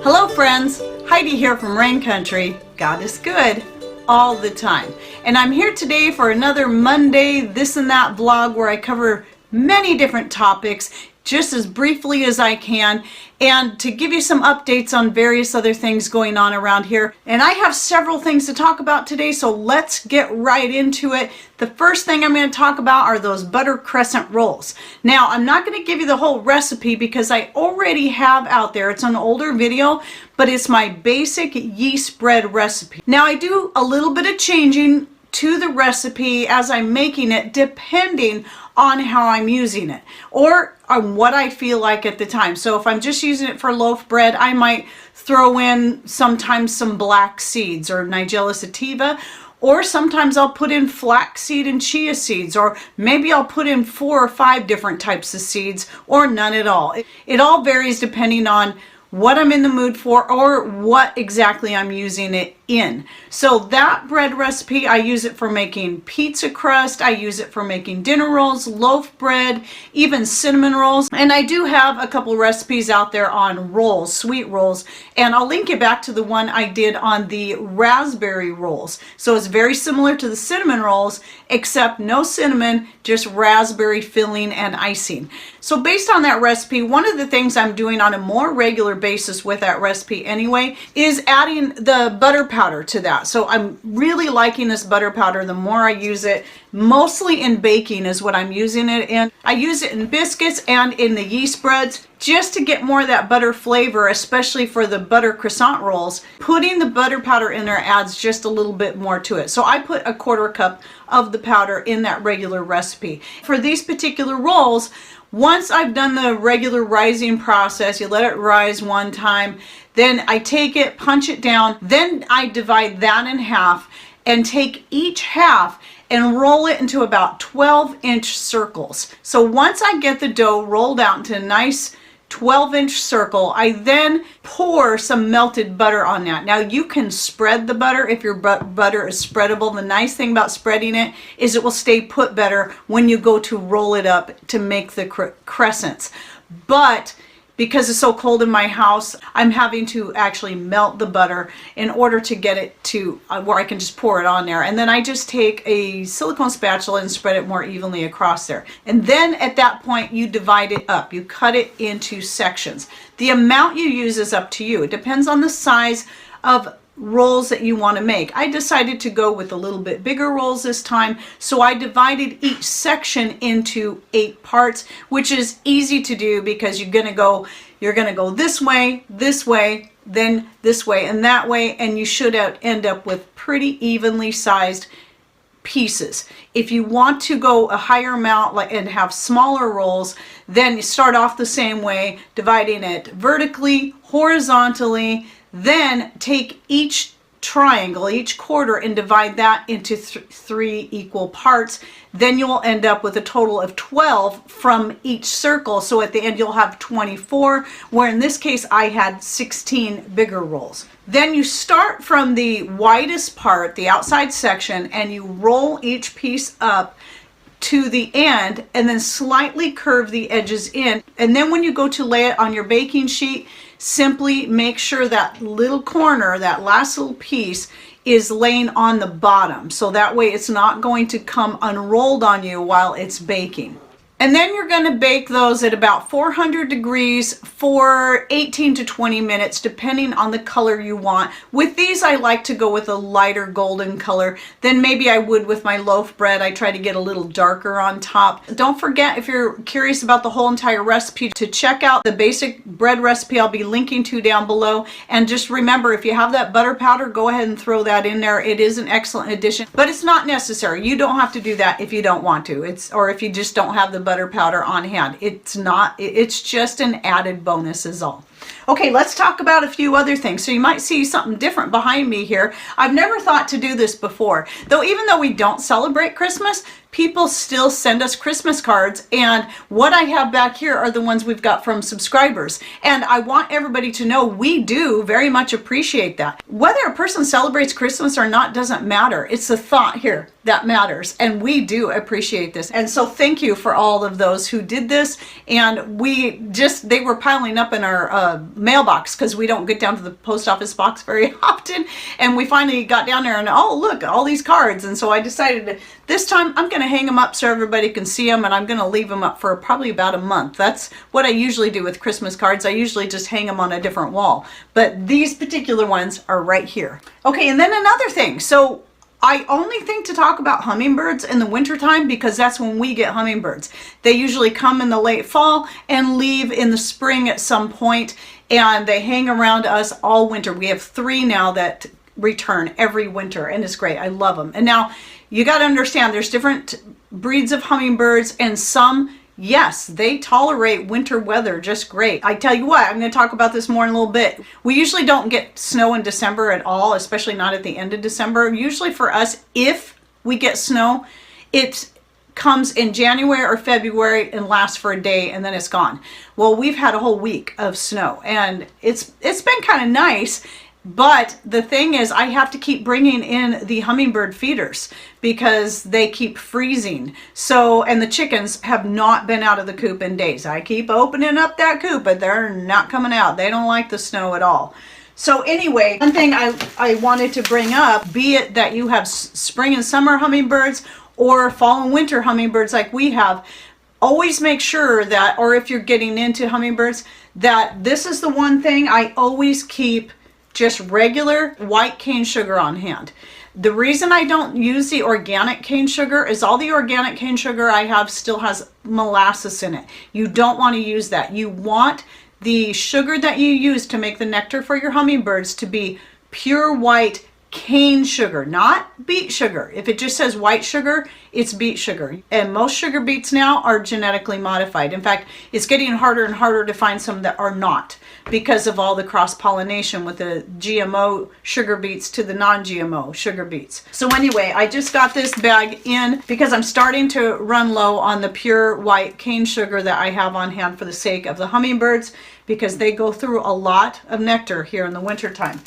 Hello friends, Heidi here from Rain Country. God is good all the time. And I'm here today for another Monday This and That vlog where I cover many different topics just as briefly as I can, and to give you some updates on various other things going on around here. And I have several things to talk about today, so let's get right into it. The first thing I'm going to talk about are those butter crescent rolls. Now, I'm not going to give you the whole recipe because I already have out there. It's an older video, but it's my basic yeast bread recipe. Now, I do a little bit of changing to the recipe as I'm making it, depending on how I'm using it or on what I feel like at the time. So if I'm just using it for loaf bread, I might throw in sometimes some black seeds or Nigella sativa, or sometimes I'll put in flaxseed and chia seeds, or maybe I'll put in 4 or 5 different types of seeds, or none at all. It all varies depending on what I'm in the mood for or what exactly I'm using it in. So that bread recipe, I use it for making pizza crust, I use it for making dinner rolls, loaf bread, even cinnamon rolls. And I do have a couple recipes out there on rolls, sweet rolls, and I'll link you back to the one I did on the raspberry rolls. So it's very similar to the cinnamon rolls, except no cinnamon, just raspberry filling and icing. So based on that recipe, one of the things I'm doing on a more regular basis with that recipe anyway is adding the butter powder to that. So I'm really liking this butter powder the more I use it. Mostly in baking is what I'm using it in. I use it in biscuits and in the yeast breads just to get more of that butter flavor, especially for the butter croissant rolls. Putting the butter powder in there adds just a little bit more to it. So I put a 1/4 cup of the powder in that regular recipe. For these particular rolls, once I've done the regular rising process, you let it rise one time, then I take it, punch it down, then I divide that in half and take each half and roll it into about 12-inch circles. So once I get the dough rolled out into a nice 12-inch circle, I then pour some melted butter on that. Now you can spread the butter if your butter is spreadable. The nice thing about spreading it is it will stay put better when you go to roll it up to make the crescents. But because it's so cold in my house, I'm having to actually melt the butter in order to get it to where I can just pour it on there. And then I just take a silicone spatula and spread it more evenly across there. And then at that point, you divide it up. You cut it into sections. The amount you use is up to you. It depends on the size of rolls that you want to make. I decided to go with a little bit bigger rolls this time, so I divided each section into 8 parts, which is easy to do because you're gonna go this way, then this way, and that way, and you should end up with pretty evenly sized pieces. If you want to go a higher amount and have smaller rolls, then you start off the same way, dividing it vertically, horizontally, then take each triangle, each quarter, and divide that into 3 equal parts. Then you'll end up with a total of 12 from each circle. So at the end you'll have 24, where in this case I had 16 bigger rolls. Then you start from the widest part, the outside section, and you roll each piece up to the end and then slightly curve the edges in. And then when you go to lay it on your baking sheet, simply make sure that little corner, that last little piece, is laying on the bottom. So that way it's not going to come unrolled on you while it's baking. And then you're going to bake those at about 400 degrees for 18 to 20 minutes, depending on the color you want. With these, I like to go with a lighter golden color than maybe I would with my loaf bread. I try to get a little darker on top. Don't forget, if you're curious about the whole entire recipe, to check out the basic bread recipe I'll be linking to down below. And just remember, if you have that butter powder, go ahead and throw that in there. It is an excellent addition, but it's not necessary. You don't have to do that if you don't want to. Or if you just don't have the butter powder on hand. It's just an added bonus is all. Okay, let's talk about a few other things. So you might see something different behind me here. I've never thought to do this before. Even though we don't celebrate Christmas, people still send us Christmas cards, and what I have back here are the ones we've got from subscribers. And I want everybody to know we do very much appreciate that. Whether a person celebrates Christmas or not doesn't matter. It's the thought here that matters, and we do appreciate this. And so thank you for all of those who did this, and they were piling up in our mailbox because we don't get down to the post office box very often. And we finally got down there and, oh, look, all these cards. And so I decided this time I'm going to hang them up so everybody can see them, and I'm going to leave them up for probably about a month. That's what I usually do with Christmas cards. I usually just hang them on a different wall. But these particular ones are right here. Okay, and then another thing. So I only think to talk about hummingbirds in the wintertime because that's when we get hummingbirds. They usually come in the late fall and leave in the spring at some point, and they hang around us all winter. We have 3 now that return every winter, and it's great. I love them. And now you got to understand there's different breeds of hummingbirds, and some, yes, they tolerate winter weather just great. I tell you what, I'm going to talk about this more in a little bit. We usually don't get snow in December at all, especially not at the end of December. Usually for us, if we get snow, it comes in January or February and lasts for a day and then it's gone. Well, we've had a whole week of snow, and it's been kind of nice. But the thing is, I have to keep bringing in the hummingbird feeders because they keep freezing. So, and the chickens have not been out of the coop in days. I keep opening up that coop, but they're not coming out. They don't like the snow at all. So anyway, one thing I wanted to bring up, be it that you have spring and summer hummingbirds or fall and winter hummingbirds like we have, always make sure that, or if you're getting into hummingbirds, that this is the one thing I always keep just regular white cane sugar on hand. The reason I don't use the organic cane sugar is all the organic cane sugar I have still has molasses in it. You don't want to use that. You want the sugar that you use to make the nectar for your hummingbirds to be pure white cane sugar, not beet sugar. If it just says white sugar, it's beet sugar. And most sugar beets now are genetically modified. In fact, it's getting harder and harder to find some that are not because of all the cross-pollination with the GMO sugar beets to the non-GMO sugar beets. So anyway, I just got this bag in because I'm starting to run low on the pure white cane sugar that I have on hand for the sake of the hummingbirds because they go through a lot of nectar here in the wintertime.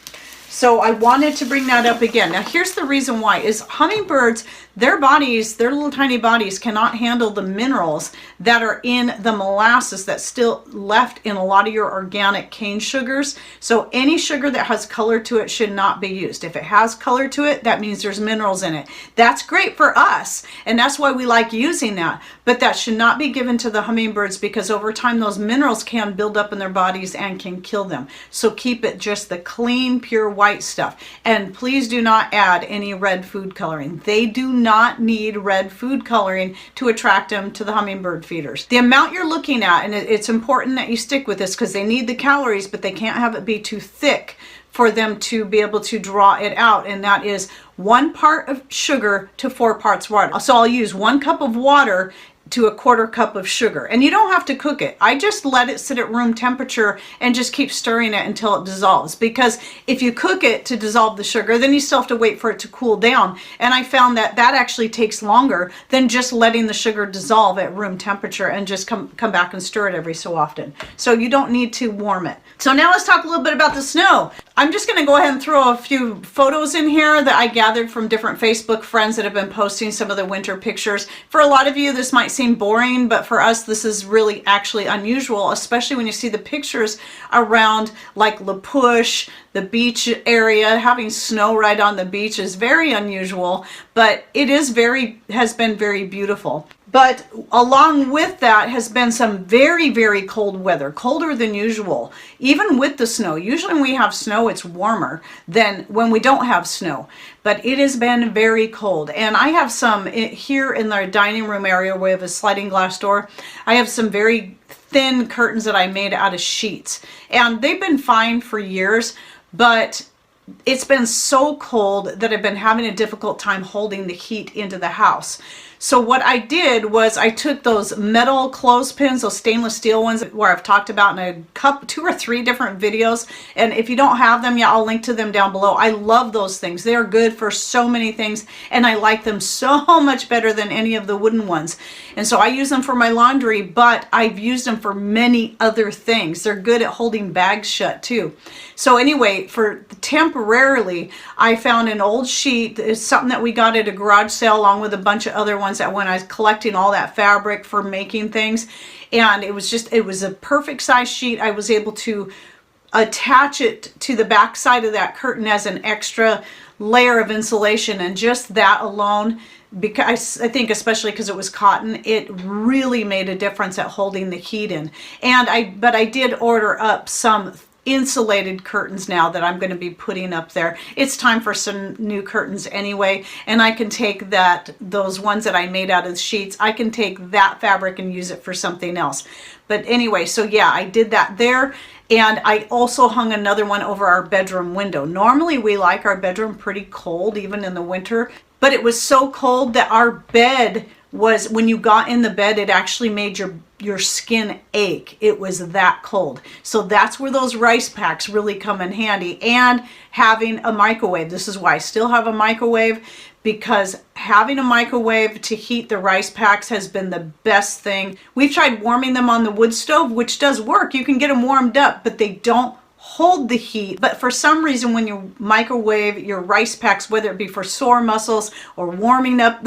So I wanted to bring that up again. Now here's the reason why, is hummingbirds, their bodies, their little tiny bodies cannot handle the minerals that are in the molasses that's still left in a lot of your organic cane sugars. So any sugar that has color to it should not be used. If it has color to it, that means there's minerals in it. That's great for us, and that's why we like using that. But that should not be given to the hummingbirds because over time those minerals can build up in their bodies and can kill them. So keep it just the clean, pure white stuff. And please do not add any red food coloring. They do not need red food coloring to attract them to the hummingbird feeders. The amount you're looking at, and it's important that you stick with this because they need the calories, but they can't have it be too thick for them to be able to draw it out, and that is 1 part of sugar to 4 parts water. So I'll use 1 cup of water to a 1/4 cup of sugar. And you don't have to cook it. I just let it sit at room temperature and just keep stirring it until it dissolves. Because if you cook it to dissolve the sugar, then you still have to wait for it to cool down. And I found that that actually takes longer than just letting the sugar dissolve at room temperature and just come back and stir it every so often. So you don't need to warm it. So now let's talk a little bit about the snow. I'm just going to go ahead and throw a few photos in here that I gathered from different Facebook friends that have been posting some of the winter pictures. For a lot of you, this might seem boring, but for us, this is really actually unusual, especially when you see the pictures around like La Push, the beach area. Having snow right on the beach is very unusual, but it is has been very beautiful. But along with that has been some very, very cold weather, colder than usual, even with the snow. Usually when we have snow, it's warmer than when we don't have snow. But it has been very cold. And I have some here in our dining room area where we have a sliding glass door. I have some very thin curtains that I made out of sheets. And they've been fine for years, but it's been so cold that I've been having a difficult time holding the heat into the house. So what I did was I took those metal clothespins, those stainless steel ones where I've talked about in a 2 or 3 different videos. And if you don't have them, yeah, I'll link to them down below. I love those things. They're good for so many things, and I like them so much better than any of the wooden ones. And so I use them for my laundry, but I've used them for many other things. They're good at holding bags shut too. So anyway, for temporarily, I found an old sheet. It's something that we got at a garage sale along with a bunch of other ones ones that when I was collecting all that fabric for making things, and it was a perfect size sheet. I was able to attach it to the back side of that curtain as an extra layer of insulation, and just that alone, because I think especially because it was cotton, it really made a difference at holding the heat in. But I did order up some insulated curtains now that I'm going to be putting up there. It's time for some new curtains anyway, and I can take those ones that I made out of sheets, I can take that fabric and use it for something else. But anyway, so yeah, I did that there. And I also hung another one over our bedroom window. Normally we like our bedroom pretty cold, even in the winter, but it was so cold that our bed was, when you got in the bed, it actually made your skin ache. It was that cold. So that's where those rice packs really come in handy, and having a microwave. This is why I still have a microwave, because having a microwave to heat the rice packs has been the best thing. We've tried warming them on the wood stove, which does work. You can get them warmed up, but they don't hold the heat. But for some reason, when you microwave your rice packs, whether it be for sore muscles or warming up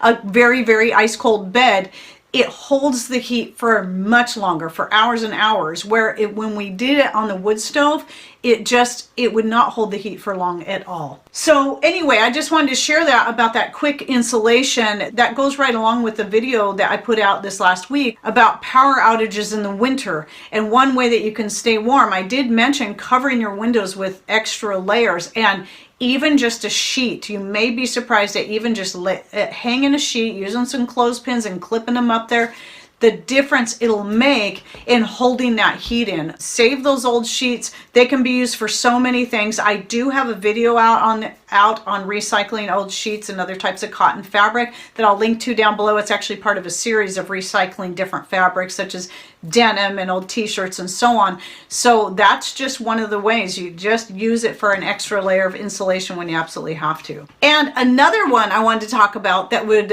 a very, very ice cold bed, it holds the heat for much longer, for hours and hours, where when we did it on the wood stove, it would not hold the heat for long at all. So anyway, I just wanted to share that about that quick insulation. That goes right along with the video that I put out this last week about power outages in the winter, and one way that you can stay warm. I did mention covering your windows with extra layers, and even just a sheet. You may be surprised at even just hanging a sheet, using some clothespins and clipping them up there, the difference it'll make in holding that heat in. Save those old sheets. They can be used for so many things. I do have a video out on recycling old sheets and other types of cotton fabric that I'll link to down below. It's actually part of a series of recycling different fabrics, such as denim and old t-shirts and so on. So that's just one of the ways. You just use it for an extra layer of insulation when you absolutely have to. And another one I wanted to talk about that would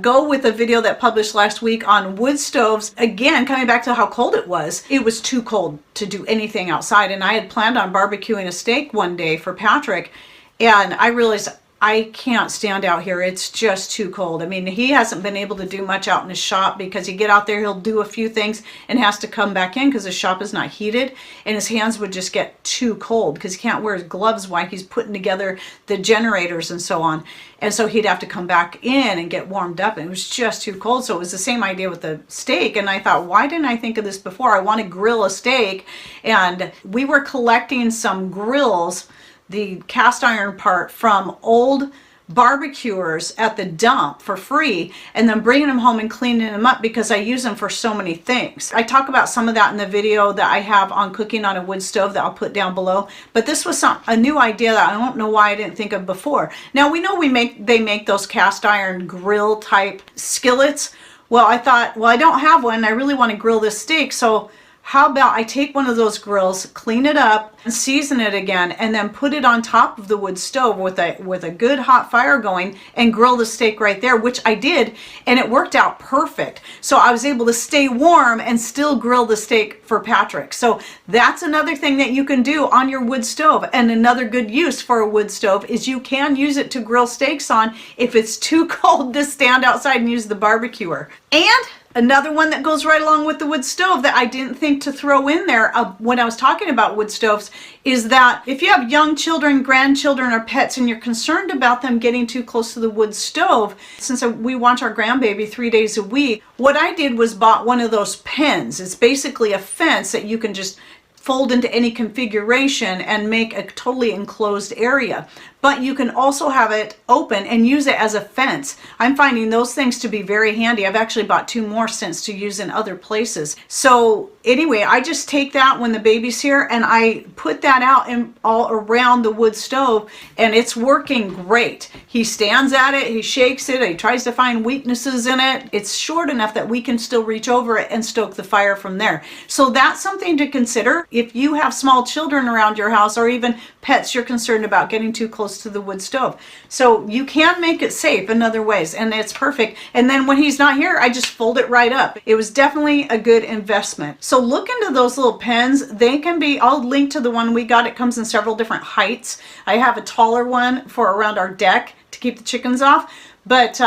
go with a video that published last week on wood stoves. Again, coming back to how cold it was too cold to do anything outside, and I had planned on barbecuing a steak one day for Patrick, and I realized I can't stand out here. It's just too cold. I mean, he hasn't been able to do much out in his shop, because he'd get out there, he'll do a few things and has to come back in because his shop is not heated, and his hands would just get too cold because he can't wear his gloves while he's putting together the generators and so on. And so he'd have to come back in and get warmed up, and it was just too cold. So it was the same idea with the steak, and I thought, why didn't I think of this before? I want to grill a steak, and we were collecting some grills, the cast iron part, from old barbecuers at the dump for free, and then bringing them home and cleaning them up, because I use them for so many things. I talk about some of that in the video that I have on cooking on a wood stove that I'll put down below, but this was a new idea that I don't know why I didn't think of before. Now we know they make those cast iron grill type skillets. Well, I thought, well, I don't have one. I really want to grill this steak, so how about I take one of those grills, clean it up, and season it again, and then put it on top of the wood stove with a good hot fire going, and grill the steak right there, which I did, and it worked out perfect. So I was able to stay warm and still grill the steak for Patrick. So that's another thing that you can do on your wood stove. And another good use for a wood stove is you can use it to grill steaks on if it's too cold to stand outside and use the barbecuer. And another one that goes right along with the wood stove that I didn't think to throw in there when I was talking about wood stoves is that if you have young children, grandchildren, or pets, and you're concerned about them getting too close to the wood stove, since we watch our grandbaby 3 days a week, what I did was bought one of those pens. It's basically a fence that you can just fold into any configuration and make a totally enclosed area. But you can also have it open and use it as a fence. I'm finding those things to be very handy. I've actually bought 2 more since to use in other places. So anyway, I just take that when the baby's here and I put that out all around the wood stove, and it's working great. He stands at it, he shakes it, he tries to find weaknesses in it. It's short enough that we can still reach over it and stoke the fire from there. So that's something to consider if you have small children around your house, or even pets you're concerned about getting too close to the wood stove. So you can make it safe in other ways, and it's perfect. And then when he's not here, I just fold it right up. It was definitely a good investment. So look into those little pens. They can be, I'll link to the one we got. It comes in several different heights. I have a taller one for around our deck to keep the chickens off, but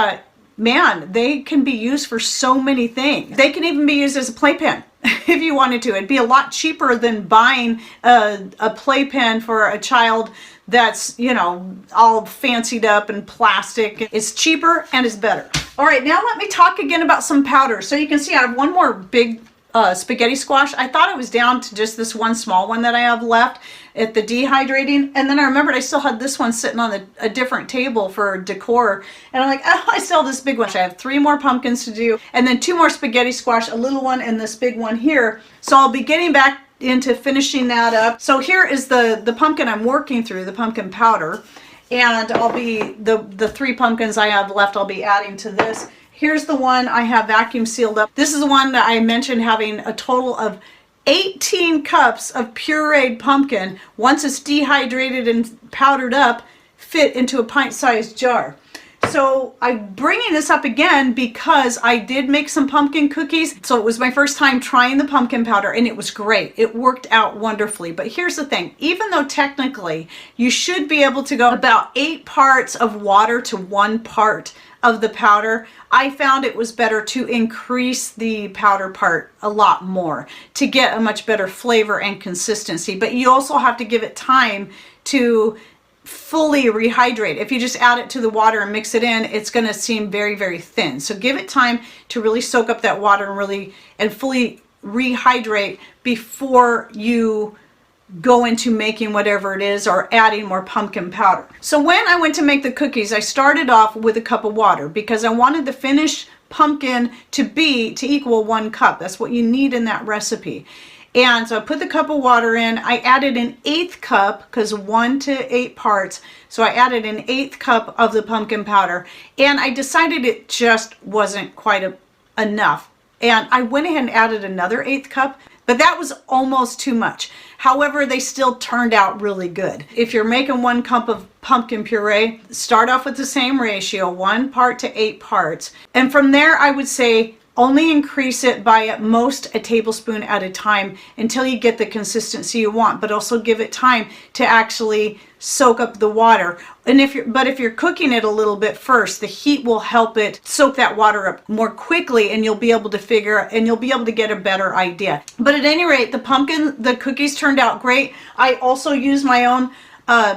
man, they can be used for so many things. They can even be used as a playpen if you wanted to. It'd be a lot cheaper than buying a playpen for a child that's, you know, all fancied up and plastic. It's cheaper and it's better. All right, now let me talk again about some powder. So you can see I have one more big spaghetti squash. I thought it was down to just this one small one that I have left at the dehydrating, and then I remembered I still had this one sitting on a different table for decor, and I'm like, oh, I still have this big one. I have 3 more pumpkins to do, and then 2 more spaghetti squash, a little one and this big one here. So I'll be getting back into finishing that up. So here is the pumpkin I'm working through, the pumpkin powder, and I'll be the 3 pumpkins I have left, I'll be adding to this. Here's the one I have vacuum sealed up. This is the one that I mentioned having a total of 18 cups of pureed pumpkin, once it's dehydrated and powdered up, fit into a pint-sized jar. So I'm bringing this up again because I did make some pumpkin cookies. So it was my first time trying the pumpkin powder and it was great. It worked out wonderfully. But here's the thing, even though technically you should be able to go about 8 parts of water to 1 part of the powder, I found it was better to increase the powder part a lot more to get a much better flavor and consistency. But you also have to give it time to fully rehydrate. If you just add it to the water and mix it in, it's going to seem very, very thin. So give it time to really soak up that water and fully rehydrate before you go into making whatever it is or adding more pumpkin powder. So when I went to make the cookies, I started off with a cup of water because I wanted the finished pumpkin to equal 1 cup. That's what you need in that recipe. And so I put the cup of water in. I added an 1/8 cup because 1 to 8 parts. So I added an 1/8 cup of the pumpkin powder, and I decided it just wasn't quite enough. And I went ahead and added another 1/8 cup, but that was almost too much. However, they still turned out really good. If you're making 1 cup of pumpkin puree, start off with the same ratio, 1 part to 8 parts. And from there, I would say only increase it by at most a tablespoon at a time until you get the consistency you want, but also give it time to actually soak up the water. And if you're cooking it a little bit first, the heat will help it soak that water up more quickly, and you'll be able to get a better idea. But at any rate, the cookies turned out great. I also used my own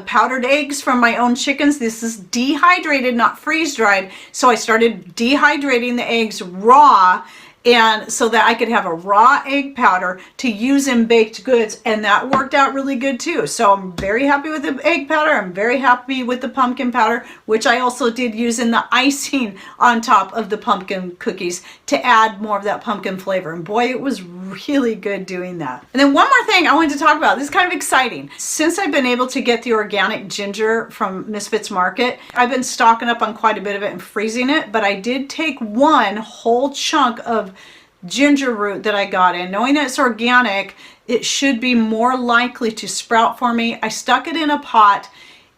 powdered eggs from my own chickens. This is dehydrated, not freeze dried. So I started dehydrating the eggs raw, and so that I could have a raw egg powder to use in baked goods, and that worked out really good too. So I'm very happy with the egg powder. I'm very happy with the pumpkin powder, which I also did use in the icing on top of the pumpkin cookies to add more of that pumpkin flavor. And boy, it was really good doing that. And then one more thing I wanted to talk about. This is kind of exciting. Since I've been able to get the organic ginger from Misfits Market, I've been stocking up on quite a bit of it and freezing it, but I did take 1 whole chunk of ginger root that I got in. Knowing that it's organic, it should be more likely to sprout for me. I stuck it in a pot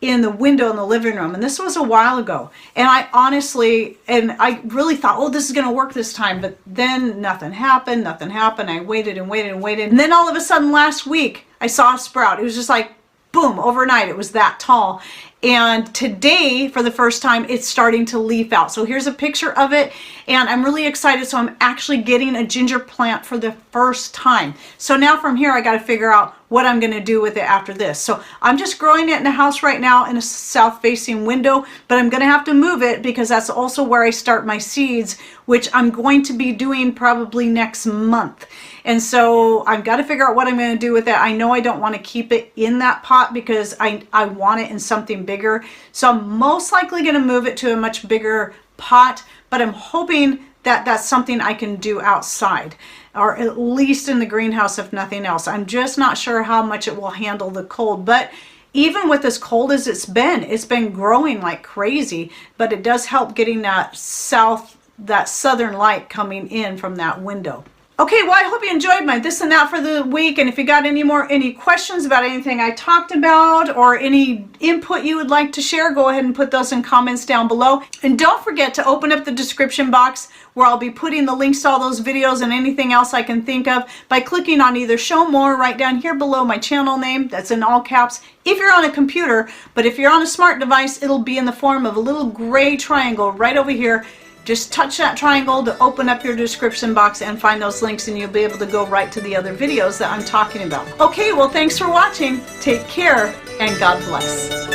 in the window in the living room, and this was a while ago, and I really thought, oh, this is going to work this time, but then nothing happened. I waited and waited and waited, and then all of a sudden last week I saw a sprout. It was just like boom, overnight. It was that tall. And today, for the first time, it's starting to leaf out. So here's a picture of it, and I'm really excited. So I'm actually getting a ginger plant for the first time. So now from here, I got to figure out what I'm going to do with it after this. So I'm just growing it in the house right now in a south-facing window, but I'm going to have to move it because that's also where I start my seeds, which I'm going to be doing probably next month. And so I've got to figure out what I'm going to do with it. I know I don't want to keep it in that pot because I want it in something bigger. So I'm most likely going to move it to a much bigger pot, but I'm hoping that that's something I can do outside, or at least in the greenhouse if nothing else. I'm just not sure how much it will handle the cold, but even with as cold as it's been growing like crazy, but it does help getting that southern light coming in from that window. Okay, well, I hope you enjoyed my this and that for the week, and if you got any questions about anything I talked about or any input you would like to share, go ahead and put those in comments down below. And don't forget to open up the description box where I'll be putting the links to all those videos and anything else I can think of by clicking on either show more right down here below my channel name, that's in all caps, if you're on a computer, but if you're on a smart device, it'll be in the form of a little gray triangle right over here. Just touch that triangle to open up your description box and find those links, and you'll be able to go right to the other videos that I'm talking about. Okay, well, thanks for watching. Take care and God bless.